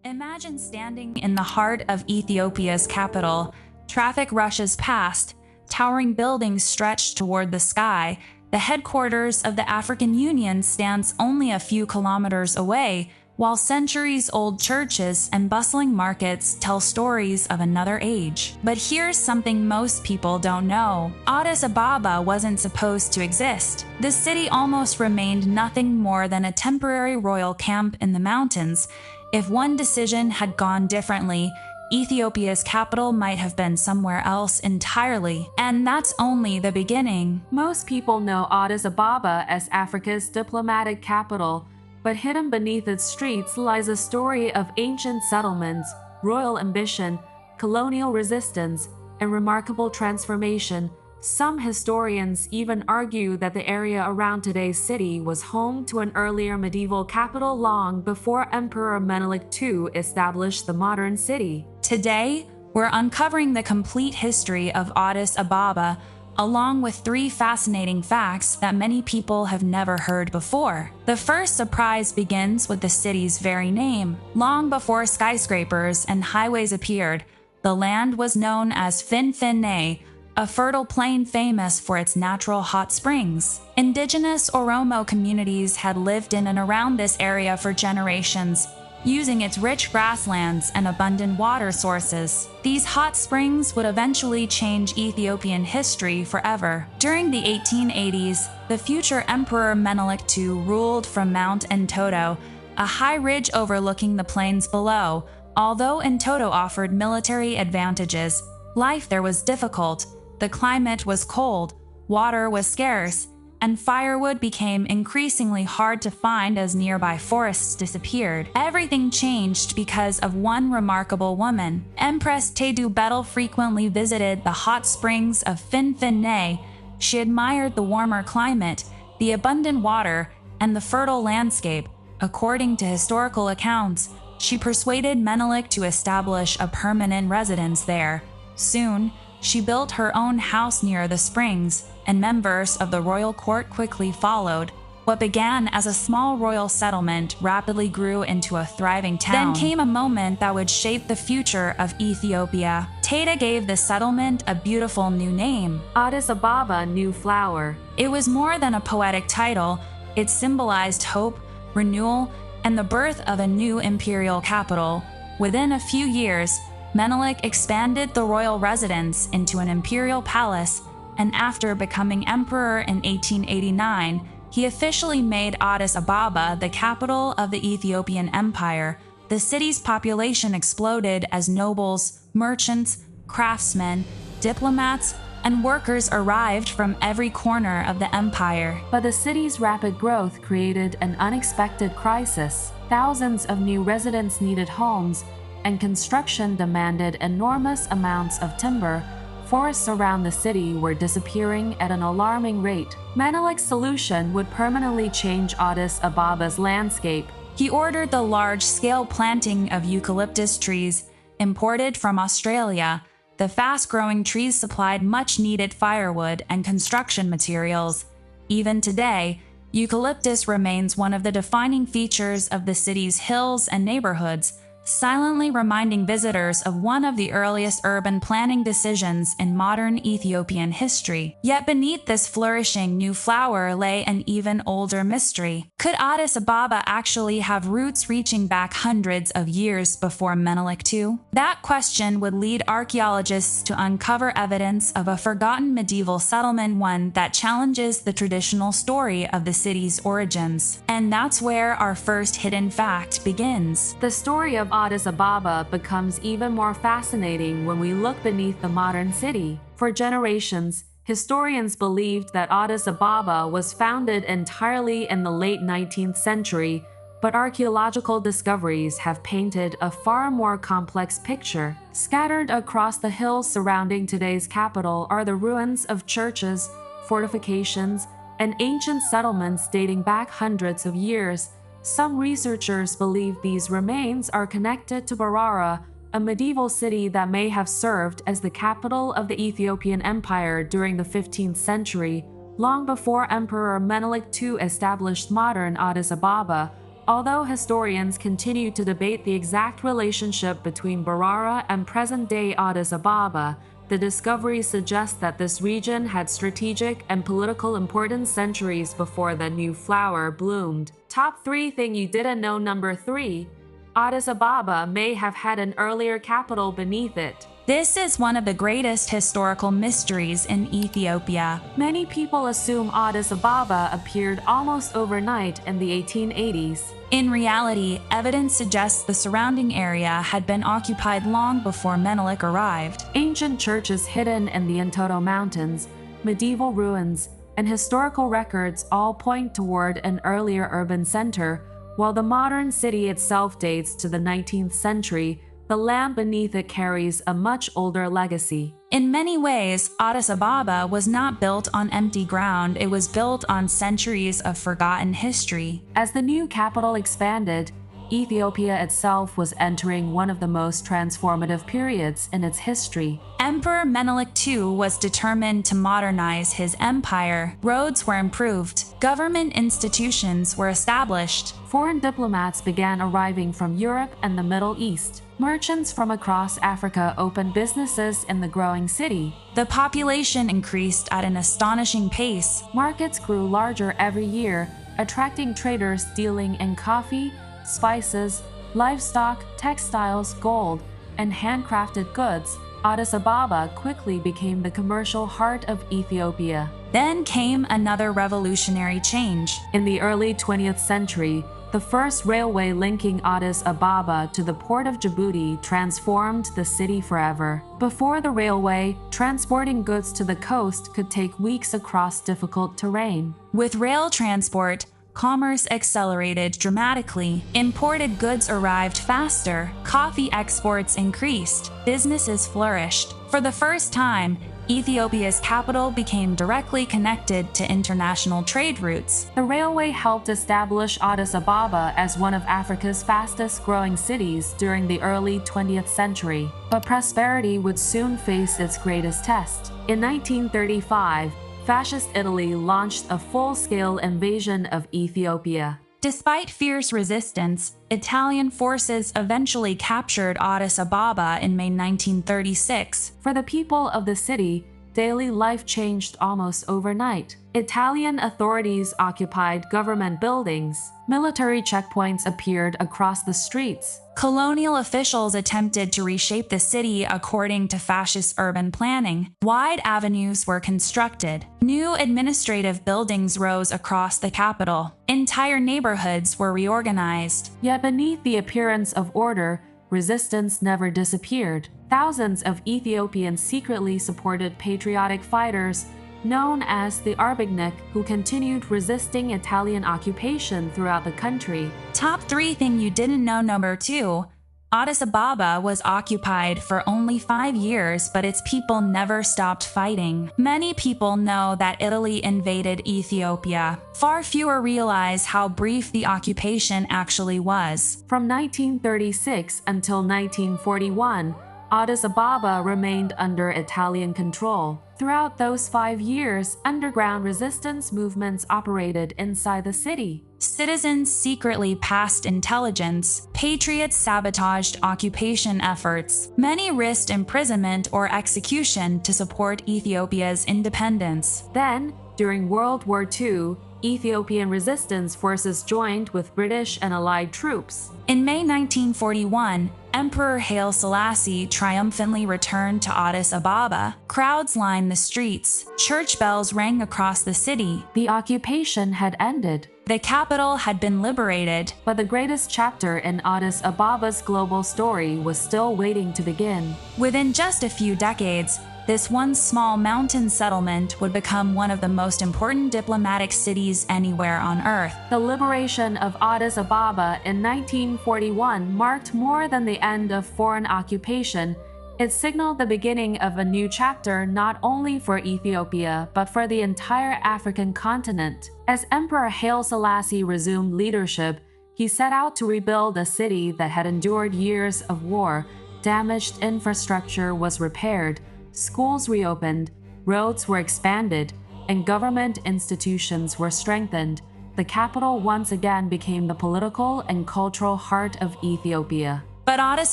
Imagine standing in the heart of Ethiopia's capital. Traffic rushes past, towering buildings stretch toward the sky. The headquarters of the African Union stands only a few kilometers away, while centuries-old churches and bustling markets tell stories of another age. But here's something most people don't know. Addis Ababa wasn't supposed to exist. The city almost remained nothing more than a temporary royal camp in the mountains. If one decision had gone differently, Ethiopia's capital might have been somewhere else entirely. And that's only the beginning. Most people know Addis Ababa as Africa's diplomatic capital, but hidden beneath its streets lies a story of ancient settlements, royal ambition, colonial resistance, and remarkable transformation. Some historians even argue that the area around today's city was home to an earlier medieval capital long before Emperor Menelik II established the modern city. Today, we're uncovering the complete history of Addis Ababa, along with 3 fascinating facts that many people have never heard before. The first surprise begins with the city's very name. Long before skyscrapers and highways appeared, the land was known as Finfinne, a fertile plain famous for its natural hot springs. Indigenous Oromo communities had lived in and around this area for generations, using its rich grasslands and abundant water sources. These hot springs would eventually change Ethiopian history forever. During the 1880s, the future Emperor Menelik II ruled from Mount Entoto, a high ridge overlooking the plains below. Although Entoto offered military advantages, life there was difficult. The climate was cold, water was scarce, and firewood became increasingly hard to find as nearby forests disappeared. Everything changed because of one remarkable woman. Empress Tedu Betel frequently visited the hot springs of Finfinne. She admired the warmer climate, the abundant water, and the fertile landscape. According to historical accounts, she persuaded Menelik to establish a permanent residence there. Soon, she built her own house near the springs, and members of the royal court quickly followed. What began as a small royal settlement rapidly grew into a thriving town. Then came a moment that would shape the future of Ethiopia. Teta gave the settlement a beautiful new name, Addis Ababa, New Flower. It was more than a poetic title. It symbolized hope, renewal, and the birth of a new imperial capital. Within a few years, Menelik expanded the royal residence into an imperial palace, and after becoming emperor in 1889, he officially made Addis Ababa the capital of the Ethiopian Empire. The city's population exploded as nobles, merchants, craftsmen, diplomats, and workers arrived from every corner of the empire. But the city's rapid growth created an unexpected crisis. Thousands of new residents needed homes, and construction demanded enormous amounts of timber. Forests around the city were disappearing at an alarming rate. Menelik's solution would permanently change Addis Ababa's landscape. He ordered the large-scale planting of eucalyptus trees, imported from Australia. The fast-growing trees supplied much-needed firewood and construction materials. Even today, eucalyptus remains one of the defining features of the city's hills and neighborhoods, silently reminding visitors of one of the earliest urban planning decisions in modern Ethiopian history. Yet beneath this flourishing new flower lay an even older mystery. Could Addis Ababa actually have roots reaching back hundreds of years before Menelik II? That question would lead archaeologists to uncover evidence of a forgotten medieval settlement, one that challenges the traditional story of the city's origins. And that's where our first hidden fact begins. The story of Addis Ababa becomes even more fascinating when we look beneath the modern city. For generations, historians believed that Addis Ababa was founded entirely in the late 19th century, but archaeological discoveries have painted a far more complex picture. Scattered across the hills surrounding today's capital are the ruins of churches, fortifications, and ancient settlements dating back hundreds of years. Some researchers believe these remains are connected to Barara, a medieval city that may have served as the capital of the Ethiopian Empire during the 15th century, long before Emperor Menelik II established modern Addis Ababa. Although historians continue to debate the exact relationship between Barara and present-day Addis Ababa, the discovery suggests that this region had strategic and political importance centuries before the new flower bloomed. Top 3 thing you didn't know. Number 3. Addis Ababa may have had an earlier capital beneath it. This is one of the greatest historical mysteries in Ethiopia. Many people assume Addis Ababa appeared almost overnight in the 1880s. In reality, evidence suggests the surrounding area had been occupied long before Menelik arrived. Ancient churches hidden in the Entoto Mountains, medieval ruins, and historical records all point toward an earlier urban center, while the modern city itself dates to the 19th century. The land beneath it carries a much older legacy. In many ways, Addis Ababa was not built on empty ground, it was built on centuries of forgotten history. As the new capital expanded, Ethiopia itself was entering one of the most transformative periods in its history. Emperor Menelik II was determined to modernize his empire. Roads were improved, government institutions were established. Foreign diplomats began arriving from Europe and the Middle East. Merchants from across Africa opened businesses in the growing city. The population increased at an astonishing pace. Markets grew larger every year, attracting traders dealing in coffee, spices, livestock, textiles, gold, and handcrafted goods. Addis Ababa quickly became the commercial heart of Ethiopia. Then came another revolutionary change. In the early 20th century, the first railway linking Addis Ababa to the port of Djibouti transformed the city forever. Before the railway, transporting goods to the coast could take weeks across difficult terrain. With rail transport, commerce accelerated dramatically. Imported goods arrived faster. Coffee exports increased. Businesses flourished. For the first time, Ethiopia's capital became directly connected to international trade routes. The railway helped establish Addis Ababa as one of Africa's fastest-growing cities during the early 20th century. But prosperity would soon face its greatest test. In 1935, Fascist Italy launched a full-scale invasion of Ethiopia. Despite fierce resistance, Italian forces eventually captured Addis Ababa in May 1936. For the people of the city, daily life changed almost overnight. Italian authorities occupied government buildings. Military checkpoints appeared across the streets. Colonial officials attempted to reshape the city according to fascist urban planning. Wide avenues were constructed. New administrative buildings rose across the capital. Entire neighborhoods were reorganized. Yet beneath the appearance of order, resistance never disappeared. Thousands of Ethiopians secretly supported patriotic fighters known as the Arbignek, who continued resisting Italian occupation throughout the country. Top 3 thing you didn't know. Number 2. Addis Ababa was occupied for only 5 years, but its people never stopped fighting. Many people know that Italy invaded Ethiopia. Far fewer realize how brief the occupation actually was. From 1936 until 1941, Addis Ababa remained under Italian control. Throughout those 5 years, underground resistance movements operated inside the city. Citizens secretly passed intelligence. Patriots sabotaged occupation efforts. Many risked imprisonment or execution to support Ethiopia's independence. Then, during World War II, Ethiopian resistance forces joined with British and Allied troops. In May 1941, Emperor Haile Selassie triumphantly returned to Addis Ababa. Crowds lined the streets. Church bells rang across the city. The occupation had ended. The capital had been liberated. But the greatest chapter in Addis Ababa's global story was still waiting to begin. Within just a few decades, this one small mountain settlement would become one of the most important diplomatic cities anywhere on Earth. The liberation of Addis Ababa in 1941 marked more than the end of foreign occupation. It signaled the beginning of a new chapter not only for Ethiopia, but for the entire African continent. As Emperor Haile Selassie resumed leadership, he set out to rebuild a city that had endured years of war. Damaged infrastructure was repaired. Schools reopened, roads were expanded, and government institutions were strengthened. the capital once again became the political and cultural heart of Ethiopia. But Addis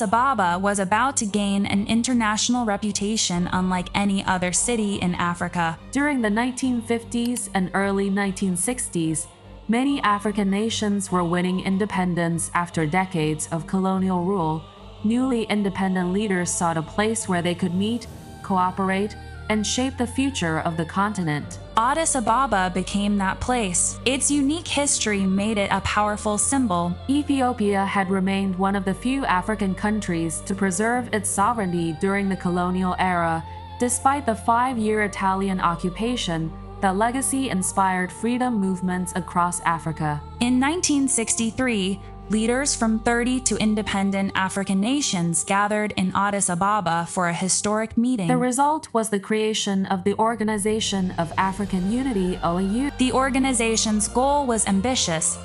Ababa was about to gain an international reputation unlike any other city in Africa. During the 1950s and early 1960s, many African nations were winning independence after decades of colonial rule. Newly independent leaders sought a place where they could meet, cooperate, and shape the future of the continent. Addis Ababa became that place. Its unique history made it a powerful symbol. Ethiopia had remained one of the few African countries to preserve its sovereignty during the colonial era. Despite the 5-year Italian occupation, the legacy inspired freedom movements across Africa. In 1963, leaders from 32 independent African nations gathered in Addis Ababa for a historic meeting. The result was the creation of the Organization of African Unity, OAU. The organization's goal was ambitious: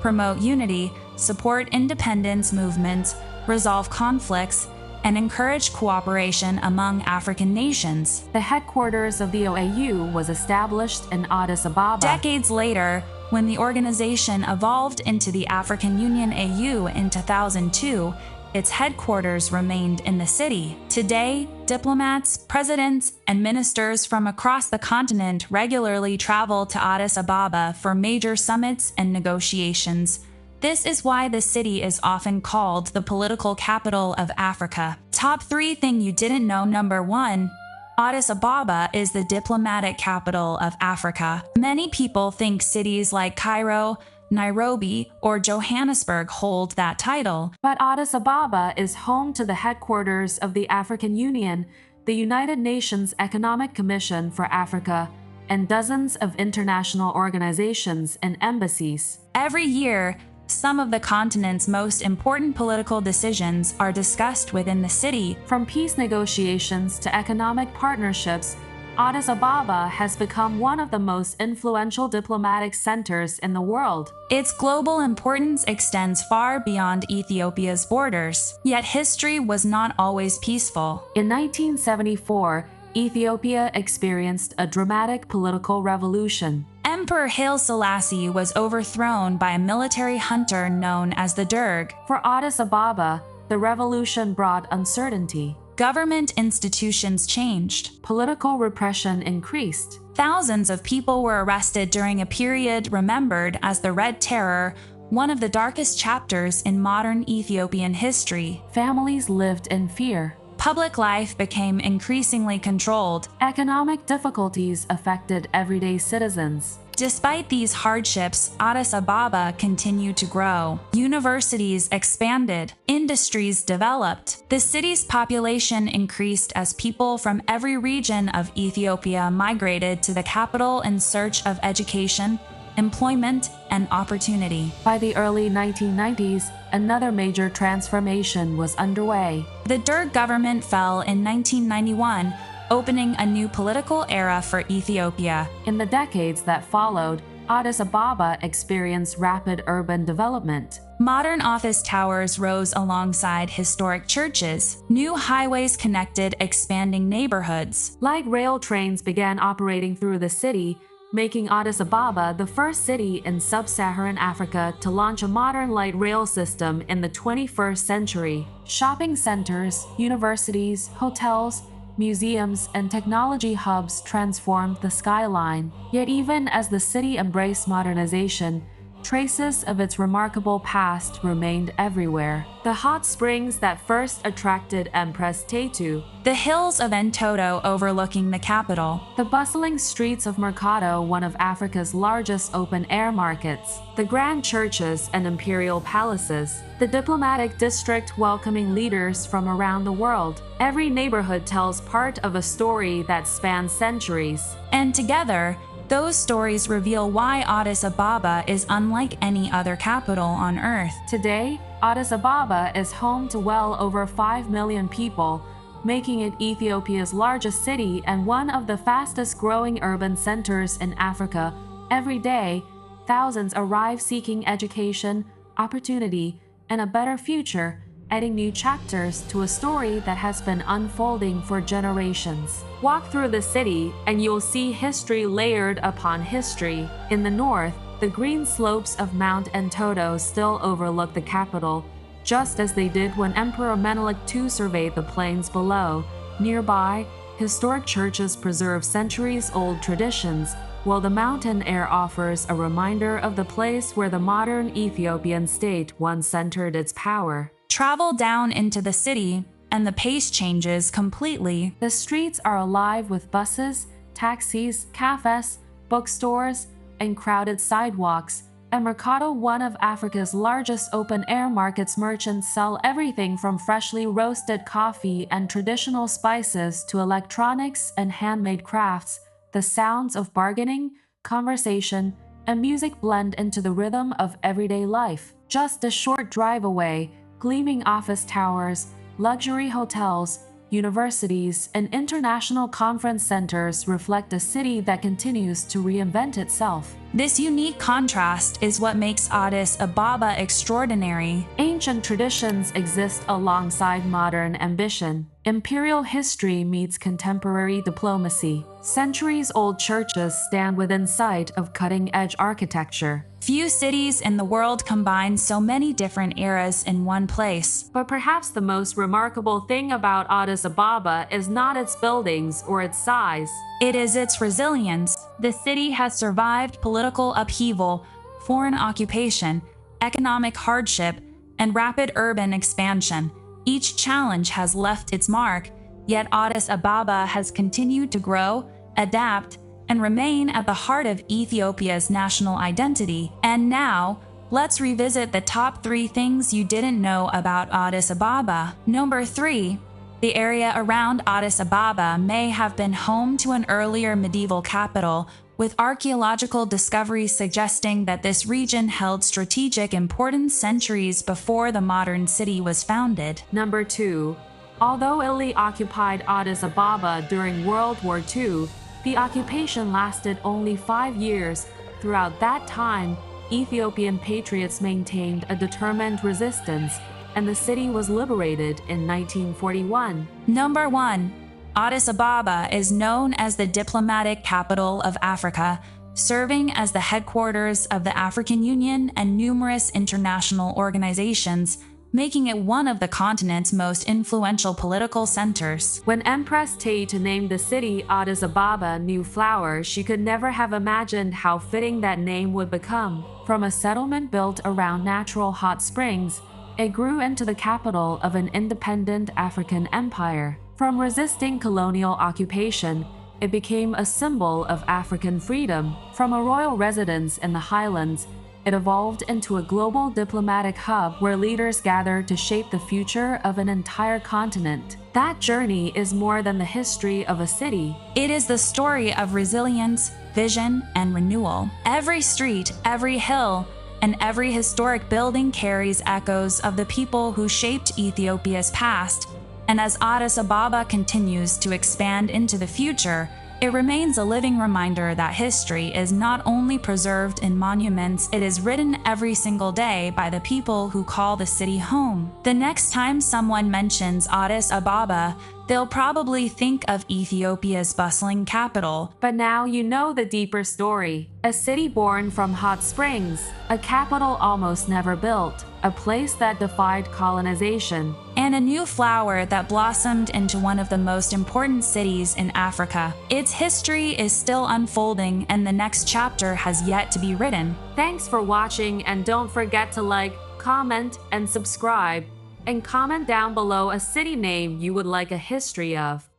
promote unity, support independence movements, resolve conflicts, and encourage cooperation among African nations. The headquarters of the OAU was established in Addis Ababa. Decades later, when the organization evolved into the African Union AU in 2002, its headquarters remained in the city. Today, diplomats, presidents, and ministers from across the continent regularly travel to Addis Ababa for major summits and negotiations. This is why the city is often called the political capital of Africa. Top 3 thing you didn't know. Number 1. Addis Ababa is the diplomatic capital of Africa. Many people think cities like Cairo, Nairobi, or Johannesburg hold that title. But Addis Ababa is home to the headquarters of the African Union, the United Nations Economic Commission for Africa, and dozens of international organizations and embassies. Every year, some of the continent's most important political decisions are discussed within the city. From peace negotiations to economic partnerships, Addis Ababa has become one of the most influential diplomatic centers in the world. Its global importance extends far beyond Ethiopia's borders, yet history was not always peaceful. In 1974, Ethiopia experienced a dramatic political revolution. Emperor Haile Selassie was overthrown by a military junta known as the Derg. For Addis Ababa, the revolution brought uncertainty. Government institutions changed. Political repression increased. Thousands of people were arrested during a period remembered as the Red Terror, one of the darkest chapters in modern Ethiopian history. Families lived in fear. Public life became increasingly controlled. Economic difficulties affected everyday citizens. Despite these hardships, Addis Ababa continued to grow. Universities expanded. Industries developed. The city's population increased as people from every region of Ethiopia migrated to the capital in search of education, employment, and opportunity. By the early 1990s, another major transformation was underway. The Derg government fell in 1991, opening a new political era for Ethiopia. In the decades that followed, Addis Ababa experienced rapid urban development. Modern office towers rose alongside historic churches. New highways connected expanding neighborhoods. Light rail trains began operating through the city, making Addis Ababa the first city in sub-Saharan Africa to launch a modern light rail system in the 21st century. Shopping centers, universities, hotels, museums, and technology hubs transformed the skyline. Yet even as the city embraced modernization, traces of its remarkable past remained everywhere. The hot springs that first attracted Empress Tetu, the hills of Entoto overlooking the capital, the bustling streets of Mercado, one of Africa's largest open-air markets, the grand churches and imperial palaces, the diplomatic district welcoming leaders from around the world. Every neighborhood tells part of a story that spans centuries. And together, those stories reveal why Addis Ababa is unlike any other capital on Earth. Today, Addis Ababa is home to well over 5 million people, making it Ethiopia's largest city and one of the fastest-growing urban centers in Africa. Every day, thousands arrive seeking education, opportunity, and a better future, adding new chapters to a story that has been unfolding for generations. Walk through the city and you'll see history layered upon history. In the north, The green slopes of Mount Entoto still overlook the capital, just as they did when Emperor Menelik II surveyed the plains below. Nearby, historic churches preserve centuries-old traditions, while the mountain air offers a reminder of the place where the modern Ethiopian state once centered its power. Travel down into the city, and the pace changes completely. The streets are alive with buses, taxis, cafes, bookstores, and crowded sidewalks. At Mercado, one of Africa's largest open-air markets, merchants sell everything from freshly roasted coffee and traditional spices to electronics and handmade crafts. The sounds of bargaining, conversation, and music blend into the rhythm of everyday life. Just a short drive away, gleaming office towers, luxury hotels, universities, and international conference centers reflect a city that continues to reinvent itself. This unique contrast is what makes Addis Ababa extraordinary. Ancient traditions exist alongside modern ambition. Imperial history meets contemporary diplomacy. Centuries-old churches stand within sight of cutting-edge architecture. Few cities in the world combine so many different eras in one place. But perhaps the most remarkable thing about Addis Ababa is not its buildings or its size. It is its resilience. The city has survived political upheaval, foreign occupation, economic hardship, and rapid urban expansion. Each challenge has left its mark, yet Addis Ababa has continued to grow, adapt, and remain at the heart of Ethiopia's national identity. And now, let's revisit the top 3 things you didn't know about Addis Ababa. Number 3. The area around Addis Ababa may have been home to an earlier medieval capital, with archaeological discoveries suggesting that this region held strategic importance centuries before the modern city was founded. Number 2. Although Italy occupied Addis Ababa during World War II, the occupation lasted only 5 years. Throughout that time, Ethiopian patriots maintained a determined resistance, and the city was liberated in 1941. Number 1. Addis Ababa is known as the diplomatic capital of Africa, serving as the headquarters of the African Union and numerous international organizations, making it one of the continent's most influential political centers. When Empress Tate named the city Addis Ababa New Flower, she could never have imagined how fitting that name would become. From a settlement built around natural hot springs, it grew into the capital of an independent African empire. From resisting colonial occupation, it became a symbol of African freedom. From a royal residence in the highlands, it evolved into a global diplomatic hub where leaders gather to shape the future of an entire continent. That journey is more than the history of a city. It is the story of resilience, vision, and renewal. Every street, every hill, and every historic building carries echoes of the people who shaped Ethiopia's past. And as Addis Ababa continues to expand into the future, it remains a living reminder that history is not only preserved in monuments, it is written every single day by the people who call the city home. The next time someone mentions Addis Ababa, they'll probably think of Ethiopia's bustling capital. But now you know the deeper story. A city born from hot springs, a capital almost never built, a place that defied colonization, and a new flower that blossomed into one of the most important cities in Africa. Its history is still unfolding, and the next chapter has yet to be written. Thanks for watching, and don't forget to like, comment, and subscribe. And comment down below a city name you would like a history of.